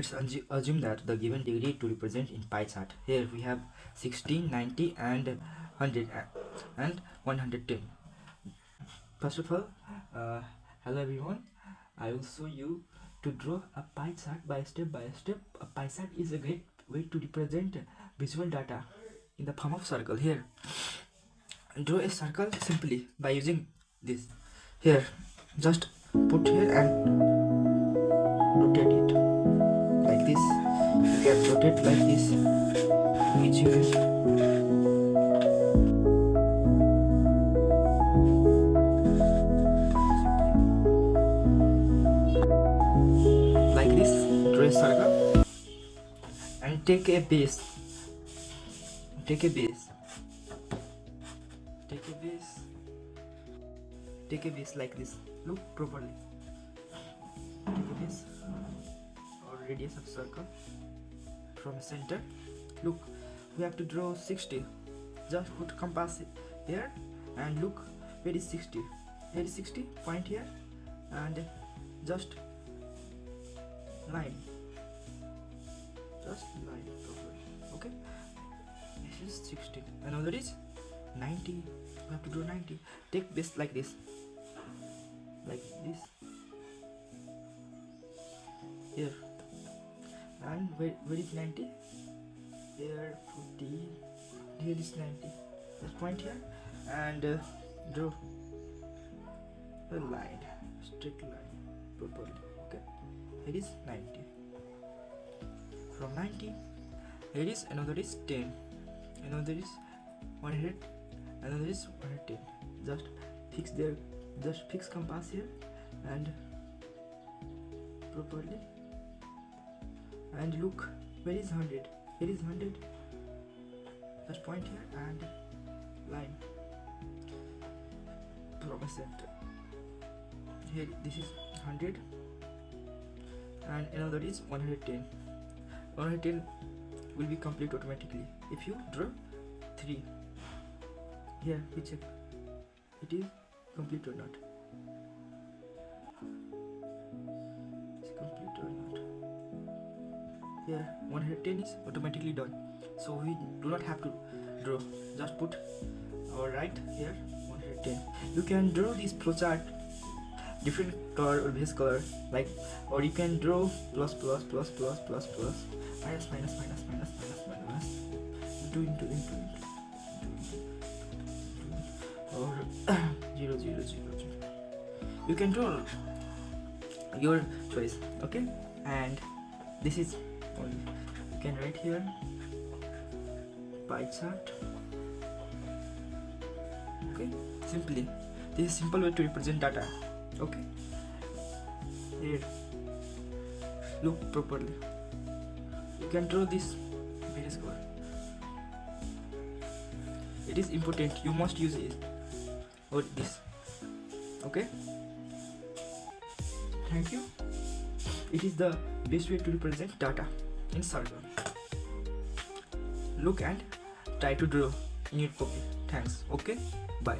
let's assume that the given degree to represent in pie chart. Here we have 60, 90 and 100 and 110. First of all, hello everyone, I will show you to draw a pie chart by step. A pie chart is a great way to represent visual data in the form of circle. Here, draw a circle simply by using this. Here, just put here and rotate it like this. You can rotate like this easily. Like this, draw a circle and take a base. Take a base like this. Look properly. Take a base or radius of circle from center. Look, we have to draw 60. Just put compass here and look where is 60. Here is 60. Point here and just line. Just line properly. Okay. This is 60. Another is 90. We have to draw 90. Take base like this. Like this. Here. And where is 90? Here 40. Here is 90. Just point here and draw a line. Straight line properly. Okay. Here is 90. From 90, here is another is 10. Another is 100. Another is 110. Just fix there. Just fix compass here and properly. And look, where is 100? Here is 100. Just point here and line from a center. Here this is 100 and another is 110. 110 will be complete automatically if you draw 3. Here we check it is complete or not. It's complete or not. Here 110 is automatically done, so we do not have to draw. Just put our right here 110. You can draw this flowchart different color or base color, like, or you can draw plus minus into or 0 0 0 0. You can draw your choice. Okay, and this is only you can write here pie chart. Okay, simply this is simple way to represent data. Okay, here look properly. You can draw this various color. It is important, you must use it or this. Okay, thank you. It is the best way to represent data in circle. Look and try to draw in your copy. Thanks. Okay, bye.